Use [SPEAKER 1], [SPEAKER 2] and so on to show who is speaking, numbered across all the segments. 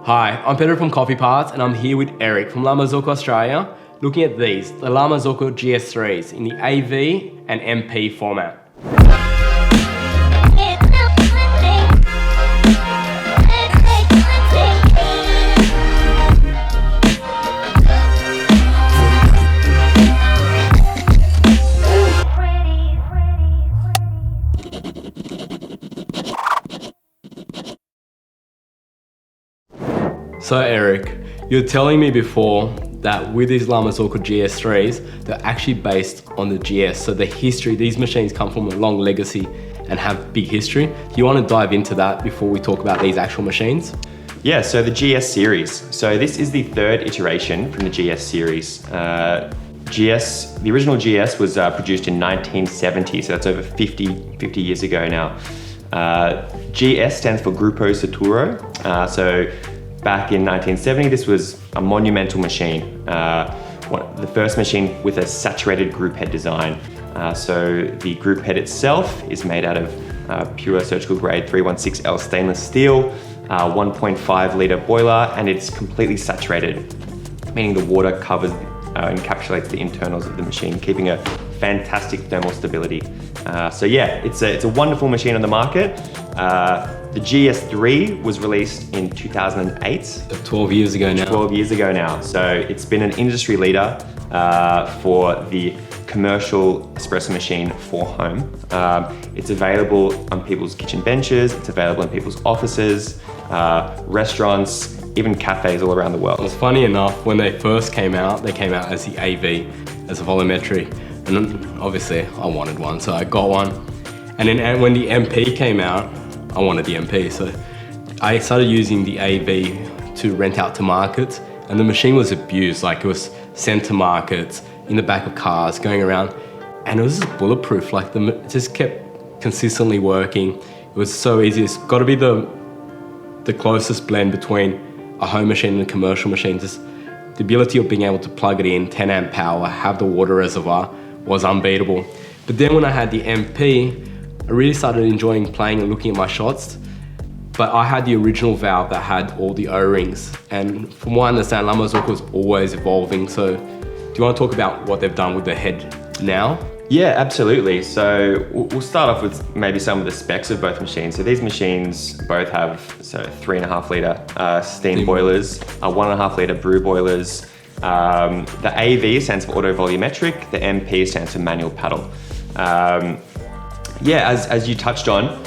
[SPEAKER 1] Hi, I'm Peter from Coffee Parts and I'm here with Erik from Marzocco Australia, looking at these, the Marzocco GS3s in the AV and MP format. So Erik, you were telling me before that with these Marzocco GS3s, they're actually based on the GS. So the history, these machines come from a long legacy and have big history. Do you want to dive into that before we talk about these actual machines?
[SPEAKER 2] Yeah, so the GS series. So this is the third iteration from the GS series. The original GS was produced in 1970, so that's over 50 years ago now. GS stands for Gruppo Saturo. So back in 1970, this was a monumental machine. The first machine with a saturated group head design. So the group head itself is made out of pure surgical grade 316L stainless steel, 1.5 litre boiler, and it's completely saturated, meaning the water covers encapsulates the internals of the machine, keeping a fantastic thermal stability. So yeah, it's a wonderful machine on the market. The GS3 was released in 2008.
[SPEAKER 1] 12 years ago now.
[SPEAKER 2] 12 years ago now. So it's been an industry leader for the commercial espresso machine for home. It's available on people's kitchen benches, it's available in people's offices, restaurants, even cafes all around the world.
[SPEAKER 1] Well, funny enough, when they first came out, they came out as the AV, as a volumetric. And obviously I wanted one, so I got one. And then when the MP came out, I wanted the MP. So I started using the AV to rent out to markets, and the machine was abused. Like, it was sent to markets, in the back of cars, going around, and it was just bulletproof. Like, it just kept consistently working. It was so easy. It's got to be the closest blend between a home machine and a commercial machine. Just the ability of being able to plug it in, 10 amp power, have the water reservoir was unbeatable. But then when I had the MP, I really started enjoying playing and looking at my shots. But I had the original valve that had all the O-rings. And from what I understand, Marzocco was always evolving. So do you want to talk about what they've done with the head now?
[SPEAKER 2] Yeah, absolutely. So we'll start off with maybe some of the specs of both machines. So these machines both have 3.5 litre steam boilers, 1.5 litre brew boilers. The AV stands for auto volumetric, the MP stands for manual paddle. Yeah, as you touched on,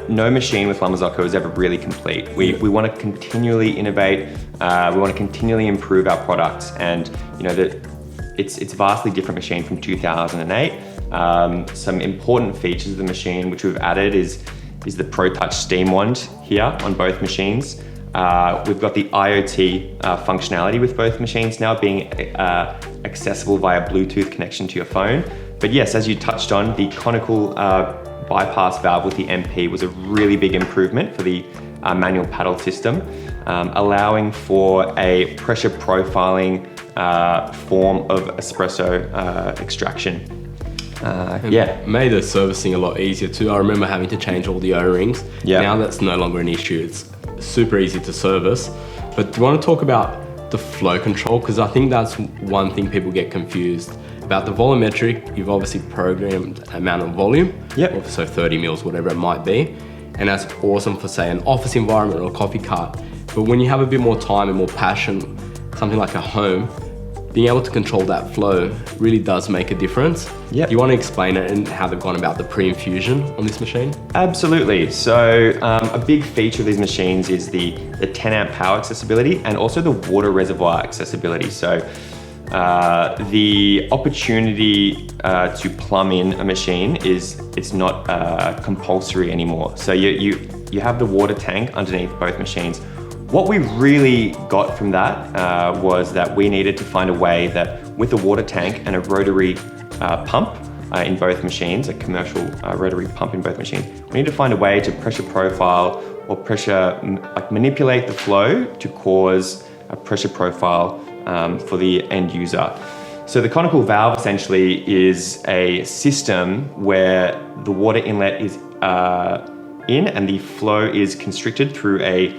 [SPEAKER 2] no machine with Marzocco is ever really complete. We want to continually innovate, we want to continually improve our products, and you know that it's a vastly different machine from 2008. Some important features of the machine which we've added is the Pro Touch steam wand here on both machines. We've got the IoT functionality with both machines now, being accessible via Bluetooth connection to your phone. But yes, as you touched on, the conical bypass valve with the MP was a really big improvement for the manual paddle system, allowing for a pressure profiling form of espresso extraction.
[SPEAKER 1] Made the servicing a lot easier too. I remember having to change all the O-rings.
[SPEAKER 2] Yeah.
[SPEAKER 1] Now that's no longer an issue. It's super easy to service. But do you want to talk about the flow control? Because I think that's one thing people get confused about. The volumetric, you've obviously programmed amount of volume.
[SPEAKER 2] Yep.
[SPEAKER 1] So 30 mils, whatever it might be. And that's awesome for, say, an office environment or a coffee cart. But when you have a bit more time and more passion, something like a home, being able to control that flow really does make a difference.
[SPEAKER 2] Yep.
[SPEAKER 1] Do you want to explain it and how they've gone about the pre-infusion on this machine?
[SPEAKER 2] Absolutely. So a big feature of these machines is the 10 amp power accessibility and also the water reservoir accessibility. So the opportunity to plumb in a machine it's not compulsory anymore. So you have the water tank underneath both machines. What we really got from that was that we needed to find a way that with the water tank and a rotary pump in both machines, a commercial rotary pump in both machines, we need to find a way to pressure profile or manipulate the flow to cause a pressure profile for the end user. So the conical valve essentially is a system where the water inlet is in and the flow is constricted through a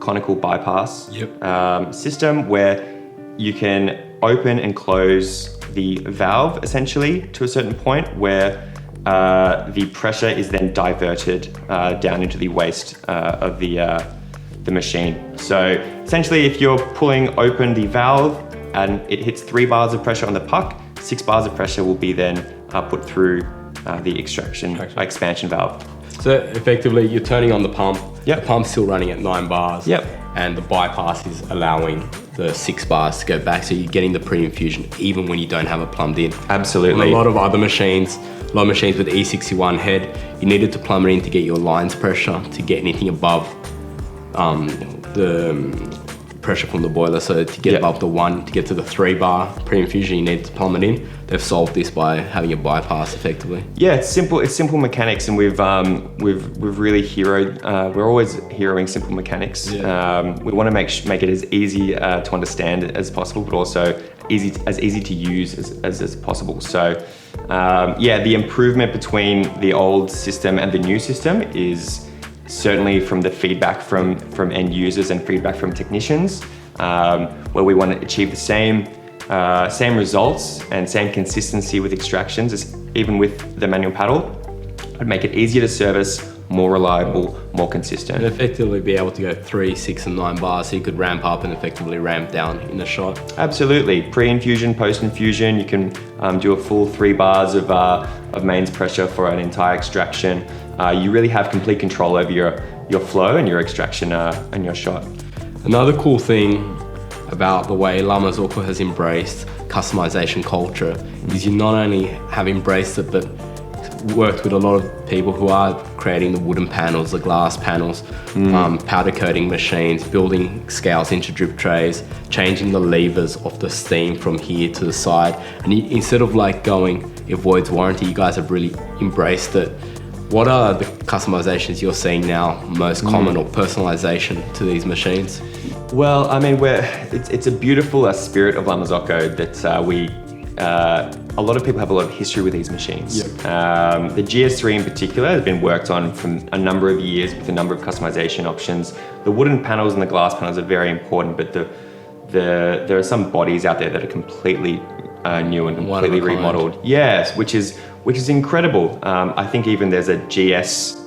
[SPEAKER 2] mechanical bypass
[SPEAKER 1] Yep.
[SPEAKER 2] system where you can open and close the valve essentially to a certain point where the pressure is then diverted down into the waste of the machine. So essentially, if you're pulling open the valve and it hits 3 bars of pressure on the puck, 6 bars of pressure will be then put through the expansion valve.
[SPEAKER 1] So effectively, you're turning on the pump.
[SPEAKER 2] Yep.
[SPEAKER 1] The pump's still running at 9 bars.
[SPEAKER 2] Yep.
[SPEAKER 1] And the bypass is allowing the 6 bars to go back. So you're getting the pre-infusion even when you don't have it plumbed in.
[SPEAKER 2] Absolutely.
[SPEAKER 1] On a lot of other machines, a lot of machines with E61 head, you needed to plumb it in to get your lines pressure, to get anything above the pressure from the boiler. So to get above the 1, to get to the 3 bar pre-infusion, you need to plumb it in. They've solved this by having a bypass effectively.
[SPEAKER 2] Yeah, it's simple. It's simple mechanics, and we've really heroed. We're always heroing simple mechanics.
[SPEAKER 1] Yeah.
[SPEAKER 2] We want to make it as easy to understand as possible, but also easy to use as possible. So, the improvement between the old system and the new system is certainly from the feedback from end users and feedback from technicians, where we want to achieve the same results and same consistency with extractions as even with the manual paddle. It'd make it easier to service, more reliable, more consistent.
[SPEAKER 1] And effectively be able to go 3, 6 and 9 bars, so you could ramp up and effectively ramp down in the shot.
[SPEAKER 2] Absolutely. Pre-infusion, post-infusion, you can do a full 3 bars of mains pressure for an entire extraction. You really have complete control over your flow and your extraction and your shot.
[SPEAKER 1] Another cool thing about the way La Marzocco has embraced customization culture is you not only have embraced it, but worked with a lot of people who are creating the wooden panels, the glass panels, powder coating machines, building scales into drip trays, changing the levers of the steam from here to the side. And instead of like going, it voids warranty, you guys have really embraced it. What are the customizations you're seeing now most common, or personalization to these machines?
[SPEAKER 2] Well, I mean, it's a beautiful spirit of La Marzocco that a lot of people have a lot of history with these machines.
[SPEAKER 1] Yep.
[SPEAKER 2] The GS3 in particular has been worked on from a number of years with a number of customization options. The wooden panels and the glass panels are very important, but there are some bodies out there that are completely new and completely remodeled. Yes, which is incredible. I think even there's a GS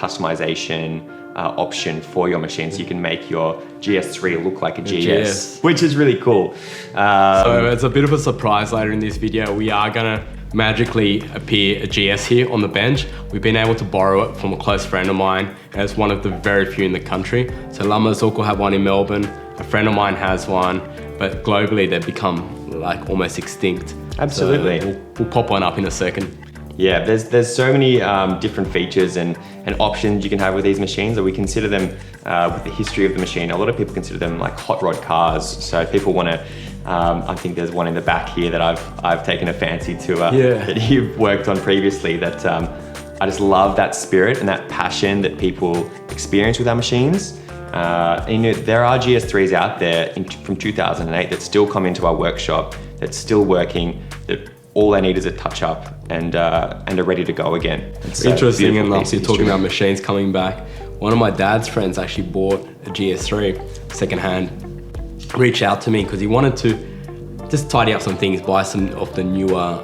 [SPEAKER 2] customization option for your machine, so you can make your GS3 look like a GS, which is really cool.
[SPEAKER 1] So it's a bit of a surprise later in this video. We are gonna magically appear a GS here on the bench. We've been able to borrow it from a close friend of mine, and it's one of the very few in the country. So La Marzocco have one in Melbourne, a friend of mine has one, but globally they've become like almost extinct.
[SPEAKER 2] Absolutely.
[SPEAKER 1] So we'll pop one up in a second.
[SPEAKER 2] Yeah, there's so many different features and options you can have with these machines that we consider them, with the history of the machine, a lot of people consider them like hot rod cars. So if people want to, I think there's one in the back here that I've taken a fancy to, that you've worked on previously, that I just love that spirit and that passion that people experience with our machines. And, there are GS3s out there from 2008 that still come into our workshop, that's still working, that all they need is a touch up and are ready to go again. It's
[SPEAKER 1] interesting enough, you're talking about machines coming back. One of my dad's friends actually bought a GS3 secondhand, reached out to me because he wanted to just tidy up some things, buy some of the newer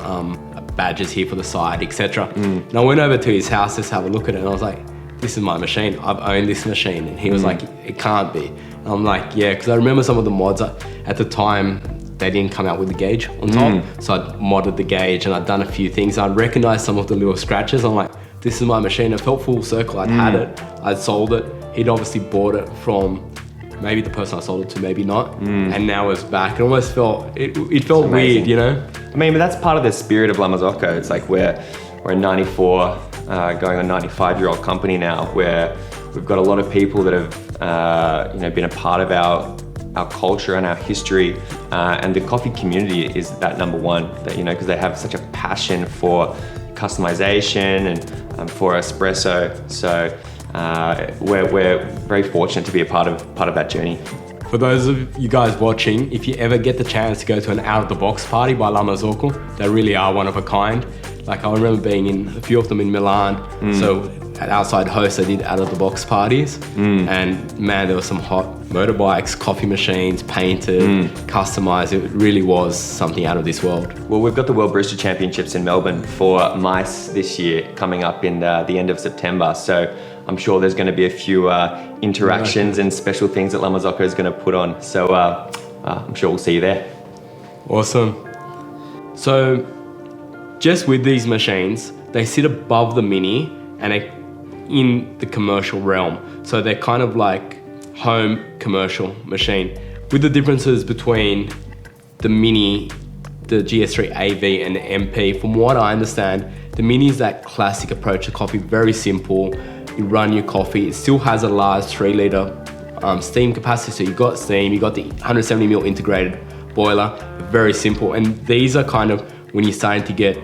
[SPEAKER 1] badges here for the side, etc. And I went over to his house to have a look at it, and I was like, this is my machine, I've owned this machine. And he was like, it can't be. And I'm like, yeah, because I remember some of the mods at the time, they didn't come out with the gauge on top. So I'd modded the gauge and I'd done a few things. I'd recognized some of the little scratches. I'm like, this is my machine. It felt full circle. I'd had it, I'd sold it. He'd obviously bought it from maybe the person I sold it to, maybe not. And now it's back. It almost felt, it felt weird, you know?
[SPEAKER 2] I mean, but that's part of the spirit of La Marzocco. It's like we're a 94, going on 95-year-old company now, where we've got a lot of people that have been a part of our culture and our history, and the coffee community is that number one, that because they have such a passion for customization and for espresso. So we're very fortunate to be a part of that journey.
[SPEAKER 1] For those of you guys watching, if you ever get the chance to go to an out-of-the-box party by La Marzocco, they really are one of a kind. Like I remember being in a few of them in Milan. So outside host, I did out of the box parties, and man, there were some hot motorbikes, coffee machines, painted, customized. It really was something out of this world.
[SPEAKER 2] Well, we've got the World Barista Championships in Melbourne for mice this year coming up in the end of September. So I'm sure there's going to be a few interactions and special things that La Marzocco is going to put on. So I'm sure we'll see you there.
[SPEAKER 1] Awesome. So just with these machines, they sit above the Mini and in the commercial realm. So they're kind of like home commercial machine. With the differences between the Mini, the GS3 AV and the MP, from what I understand, the Mini is that classic approach to coffee, very simple. You run your coffee, it still has a large 3 litre steam capacity. So you got steam, you got the 170 ml integrated boiler, very simple. And these are kind of when you're starting to get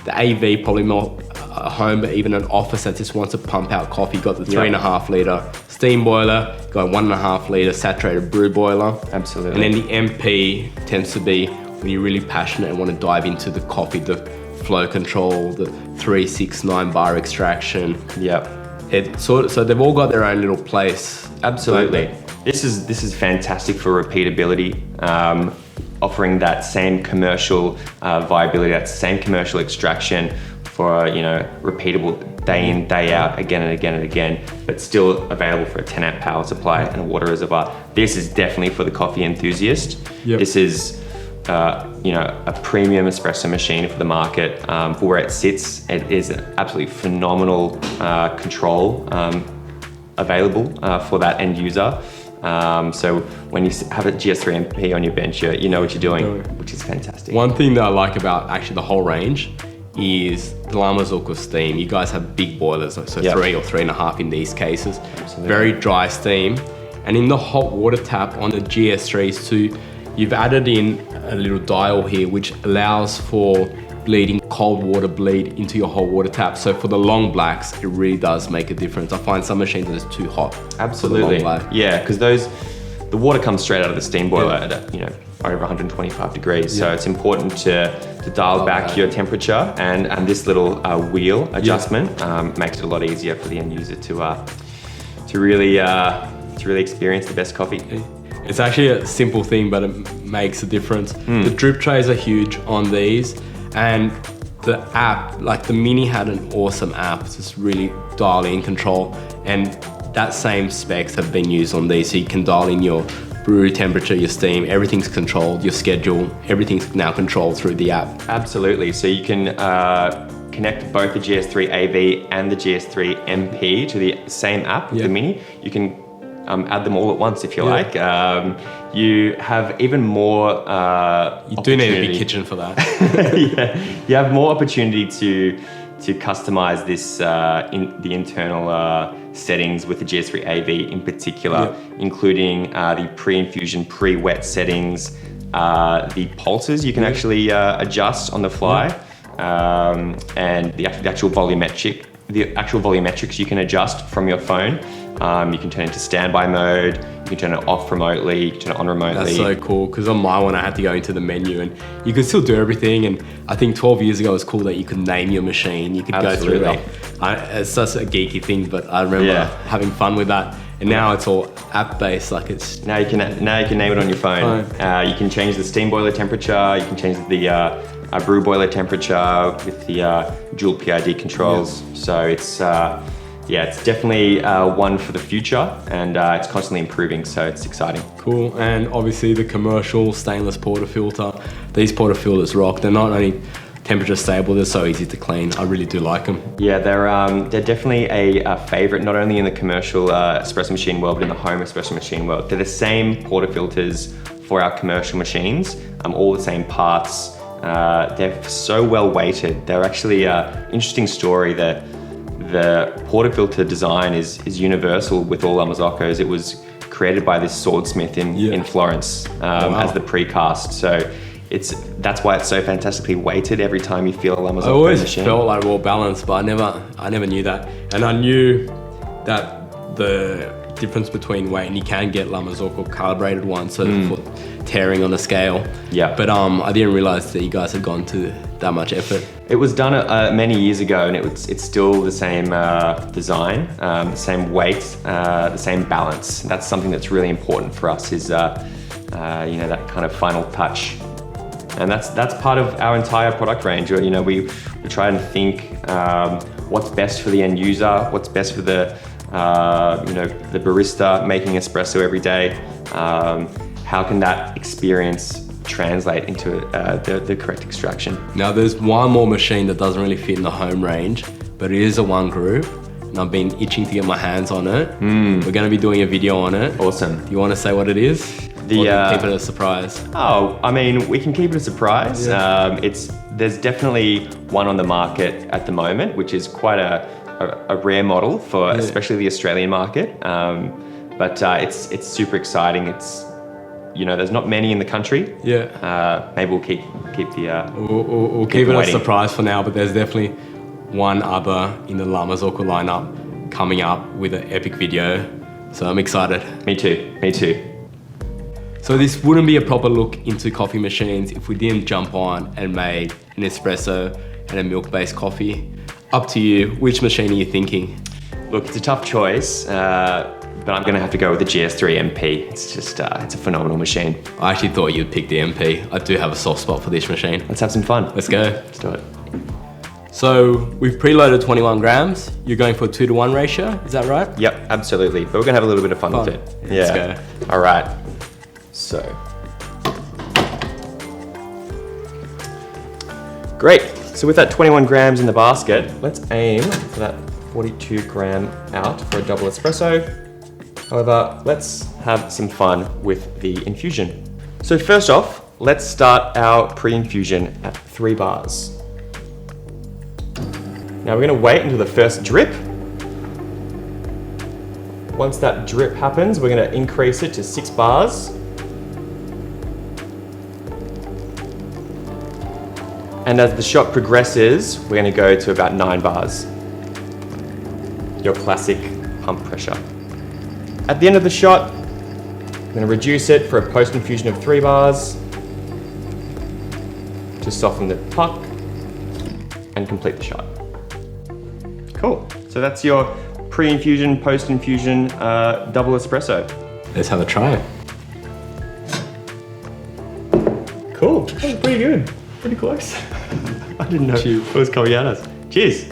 [SPEAKER 1] the AV, probably more a home, but even an office that just wants to pump out coffee. You got the 3.5 litre steam boiler, got 1.5 litre saturated brew boiler.
[SPEAKER 2] Absolutely.
[SPEAKER 1] And then the MP tends to be when you're really passionate and want to dive into the coffee, the flow control, the 3, 6, 9 bar extraction. So they've all got their own little place.
[SPEAKER 2] Absolutely. This is fantastic for repeatability, offering that same commercial viability, that same commercial extraction for repeatable day in, day out, again and again and again, but still available for a 10 amp power supply and a water reservoir. This is definitely for the coffee enthusiast. This is a premium espresso machine for the market. For where it sits, it is an absolutely phenomenal control available for that end user. So when you have a GS3 MP on your bench, you know what you're doing, which is fantastic.
[SPEAKER 1] One thing that I like about actually the whole range is the La Marzocco steam. You guys have big boilers, so 3 or 3.5 in these cases.
[SPEAKER 2] Absolutely.
[SPEAKER 1] Very dry steam. And in the hot water tap on the GS3s too, you've added in a little dial here which allows for bleeding cold water bleed into your hot water tap. So for the long blacks, it really does make a difference. I find some machines are just too hot.
[SPEAKER 2] Absolutely. For the long black. Yeah, because the water comes straight out of the steam boiler at over 125 degrees. So it's important to dial back your temperature, and this little wheel adjustment makes it a lot easier for the end user to really experience the best coffee.
[SPEAKER 1] It's actually a simple thing, but it makes a difference. The drip trays are huge on these, and the app, like the Mini had an awesome app, just really dial in control, and that same specs have been used on these. So you can dial in your brew temperature, your steam, everything's controlled, your schedule, everything's now controlled through the app.
[SPEAKER 2] Absolutely. So you can connect both the GS3 AV and the GS3 MP to the same app with the Mini. You can add them all at once if you like. You have even more
[SPEAKER 1] you do need a big kitchen for that.
[SPEAKER 2] You have more opportunity to customize this in the internal settings with the GS3 AV in particular, including the pre-infusion, pre-wet settings, the pulses you can actually adjust on the fly, and the actual volumetrics you can adjust from your phone. You can turn it to standby mode, you can turn it off remotely, you can turn it on remotely.
[SPEAKER 1] That's so cool, because on my one I had to go into the menu and you could still do everything, and I think 12 years ago it was cool that you could name your machine, you could go through it. It's such a geeky thing, but I remember having fun with that. And now it's all app-based, like it's...
[SPEAKER 2] Now you can name it on your phone. You can change the steam boiler temperature, you can change the brew boiler temperature with the dual PID controls. So it's definitely one for the future, and it's constantly improving, so it's exciting.
[SPEAKER 1] Cool. And obviously the commercial stainless portafilter. These portafilters rock. They're not only temperature stable, they're so easy to clean. I really do like them. Yeah,
[SPEAKER 2] they're definitely a favorite, not only in the commercial espresso machine world, but in the home espresso machine world. They're the same portafilters for our commercial machines, all the same parts. They're so well weighted. They're actually interesting story that the portafilter design is universal with all La Marzoccos. It was created by this swordsmith in Florence as the precast. So that's why it's so fantastically weighted every time you feel a La Marzocco machine.
[SPEAKER 1] I always felt like raw balance, but I never knew that. And I knew that the difference between weight, and you can get La Marzocco calibrated ones, so for tearing on the scale.
[SPEAKER 2] Yeah.
[SPEAKER 1] But I didn't realize that you guys had gone to that much effort.
[SPEAKER 2] It was done many years ago, and it's still the same design, the same weight, the same balance. That's something that's really important for us, is that kind of final touch. And that's part of our entire product range. You know, we try and think what's best for the end user, what's best for the the barista making espresso every day. How can that experience translate into the correct extraction?
[SPEAKER 1] Now there's one more machine that doesn't really fit in the home range, but it is a one group, and I've been itching to get my hands on it. We're going to be doing a video on it.
[SPEAKER 2] Awesome.
[SPEAKER 1] Do you want to say what it is? Or keep it a surprise?
[SPEAKER 2] Oh, I mean, we can keep it a surprise.
[SPEAKER 1] Yeah.
[SPEAKER 2] There's definitely one on the market at the moment, which is quite a rare model for especially the Australian market. But it's super exciting. It's, there's not many in the country.
[SPEAKER 1] Yeah.
[SPEAKER 2] Maybe we'll keep the.
[SPEAKER 1] We'll keep it a surprise for now, but there's definitely one other in the La Marzocco lineup coming up with an epic video. So I'm excited.
[SPEAKER 2] Me too.
[SPEAKER 1] So this wouldn't be a proper look into coffee machines if we didn't jump on and made an espresso and a milk-based coffee. Up to you, which machine are you thinking?
[SPEAKER 2] Look, it's a tough choice, but I'm gonna have to go with the GS3 MP. It's just, it's a phenomenal machine.
[SPEAKER 1] I actually thought you'd pick the MP. I do have a soft spot for this machine.
[SPEAKER 2] Let's have some fun.
[SPEAKER 1] Let's go.
[SPEAKER 2] Let's do it.
[SPEAKER 1] So we've preloaded 21 grams. You're going for a 2-to-1 ratio, is that right?
[SPEAKER 2] Yep, absolutely. But we're gonna have a little bit of fun with it.
[SPEAKER 1] Let's go.
[SPEAKER 2] All right. So, great. So with that 21 grams in the basket, let's aim for that 42 gram out for a double espresso. However, let's have some fun with the infusion. So first off, let's start our pre-infusion at 3 bars. Now we're gonna wait until the first drip. Once that drip happens, we're gonna increase it to 6 bars. And as the shot progresses, we're going to go to about 9 bars. Your classic pump pressure. At the end of the shot, I'm going to reduce it for a post-infusion of 3 bars to soften the puck and complete the shot. Cool. So that's your pre-infusion, post-infusion double espresso.
[SPEAKER 1] Let's have a try.
[SPEAKER 2] Cool. That was pretty good. Pretty close. I didn't know it was coming at us. Cheers.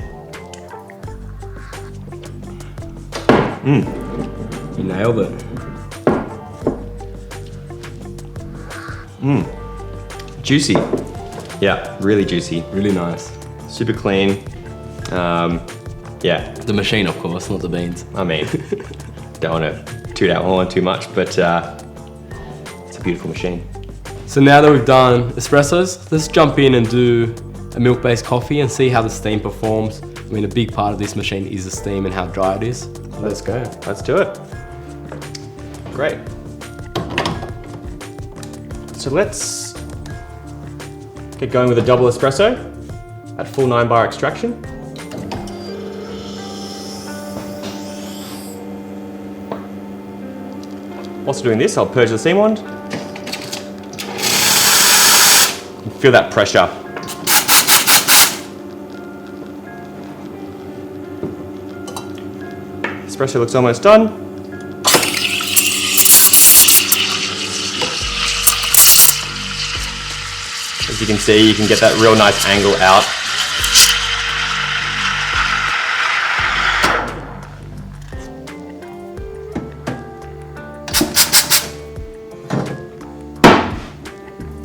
[SPEAKER 1] You nailed it.
[SPEAKER 2] Juicy. Yeah, really juicy.
[SPEAKER 1] Really nice.
[SPEAKER 2] Super clean. Yeah.
[SPEAKER 1] The machine, of course, not the beans.
[SPEAKER 2] I mean, don't want to toot out on too much, but it's a beautiful machine.
[SPEAKER 1] So now that we've done espressos, let's jump in and do a milk-based coffee and see how the steam performs. I mean, a big part of this machine is the steam and how dry it is. So let's go.
[SPEAKER 2] Let's do it. Great. So let's get going with a double espresso at full 9-bar extraction. Whilst doing this, I'll purge the steam wand. Feel that pressure. Espresso looks almost done. As you can see, you can get that real nice angle out.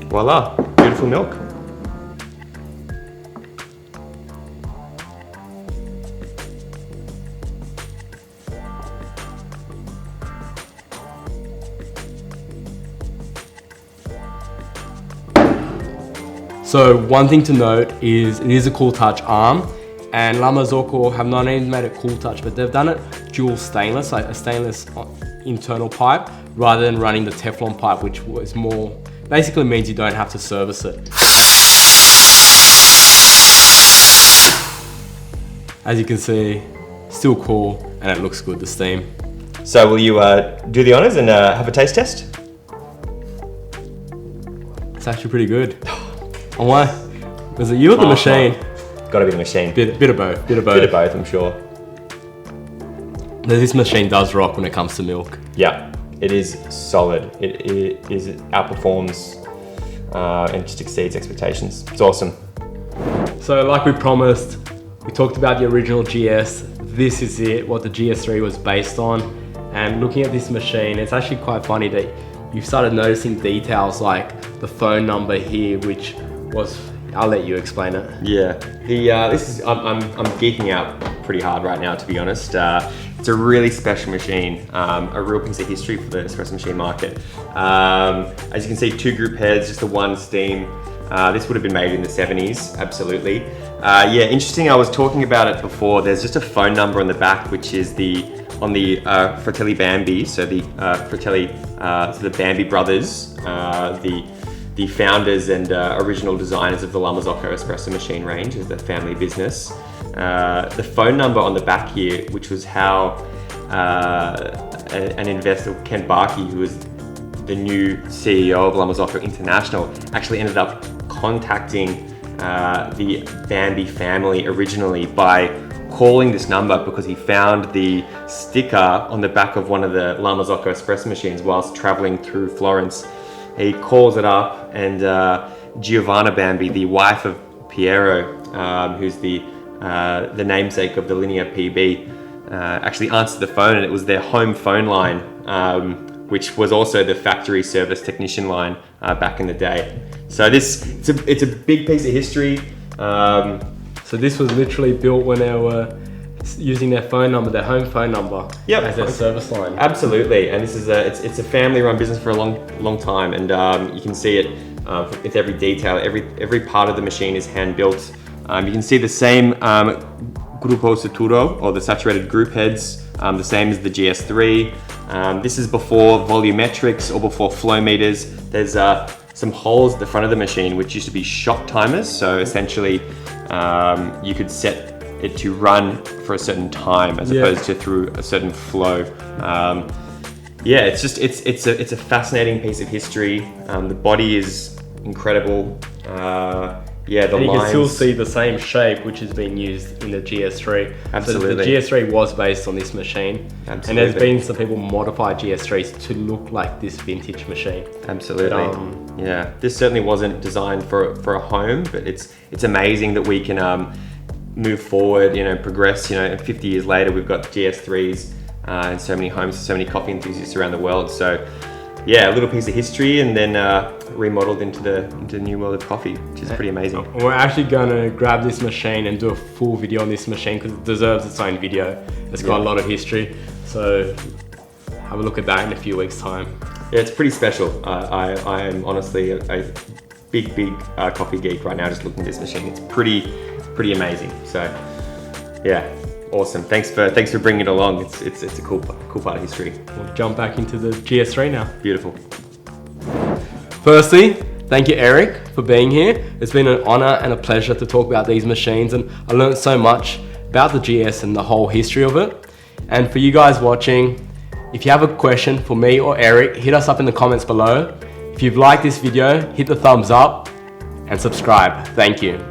[SPEAKER 2] Voila, beautiful milk.
[SPEAKER 1] So one thing to note is it is a cool touch arm, and La Marzocco have not only made it cool touch, but they've done it dual stainless, like a stainless internal pipe, rather than running the Teflon pipe, which was more, basically means you don't have to service it. As you can see, still cool, and it looks good, the steam.
[SPEAKER 2] So will you do the honors and have a taste test?
[SPEAKER 1] It's actually pretty good. Oh, why? Was it you or the machine?
[SPEAKER 2] Got to be the machine.
[SPEAKER 1] Bit of both. Bit of both.
[SPEAKER 2] Bit of both, I'm sure.
[SPEAKER 1] This machine does rock when it comes to milk.
[SPEAKER 2] Yeah, it is solid. It outperforms and just exceeds expectations. It's awesome.
[SPEAKER 1] So like we promised, we talked about the original GS. This is it, what the GS3 was based on. And looking at this machine, it's actually quite funny that you've started noticing details like the phone number here, which was, I'll let you explain it.
[SPEAKER 2] Yeah, this is, I'm geeking out pretty hard right now, to be honest. It's a really special machine, a real piece of history for the espresso machine market. As you can see, 2 group heads, just the 1 steam. This would have been made in the 70s, absolutely. Yeah, interesting, I was talking about it before. There's just a phone number on the back, which is on the Fratelli Bambi, so the Fratelli, so the Bambi brothers, the founders and original designers of the Marzocco espresso machine range is the family business. The phone number on the back here, which was how an investor, Ken Barkey, who was the new CEO of Marzocco International, actually ended up contacting the Bambi family originally by calling this number because he found the sticker on the back of one of the Marzocco espresso machines whilst traveling through Florence. He calls it up, and Giovanna Bambi, the wife of Piero, who's the namesake of the Linea PB, actually answered the phone, and it was their home phone line, which was also the factory service technician line back in the day. So it's a big piece of history.
[SPEAKER 1] So this was literally built when they were using their phone number, their home phone number, as their service line.
[SPEAKER 2] Absolutely, and this is it's a family-run business for a long time, and you can see it with every detail. Every part of the machine is hand-built. You can see the same Gruppo Saturo, or the saturated group heads, the same as the GS3. This is before volumetrics or before flow meters. There's some holes at the front of the machine which used to be shot timers, so essentially you could set it to run for a certain time as opposed to through a certain flow. Yeah, it's a fascinating piece of history. The body is incredible. Yeah,
[SPEAKER 1] and you can still see the same shape which has been used in the GS3.
[SPEAKER 2] Absolutely.
[SPEAKER 1] So the GS3 was based on this machine.
[SPEAKER 2] Absolutely.
[SPEAKER 1] And there's been some people modify GS3s to look like this vintage machine.
[SPEAKER 2] Absolutely. But, yeah, this certainly wasn't designed for a home, but it's amazing that we can move forward, progress. 50 years later, we've got GS3s in so many homes, so many coffee enthusiasts around the world. So yeah, a little piece of history, and then remodeled into the new world of coffee, which is pretty amazing.
[SPEAKER 1] We're actually going to grab this machine and do a full video on this machine because it deserves its own video. It's got a lot of history, so have a look at that in a few weeks' time.
[SPEAKER 2] Yeah, it's pretty special. I am honestly a big coffee geek right now, just looking at this machine. It's pretty amazing. So yeah, awesome. Thanks for bringing it along. It's a cool part of history.
[SPEAKER 1] We'll jump back into the GS3 now.
[SPEAKER 2] Beautiful.
[SPEAKER 1] Firstly, thank you, Erik, for being here. It's been an honor and a pleasure to talk about these machines, and I learned so much about the GS and the whole history of it. And for you guys watching, if you have a question for me or Erik, hit us up in the comments below. If you've liked this video, hit the thumbs up and subscribe. Thank you.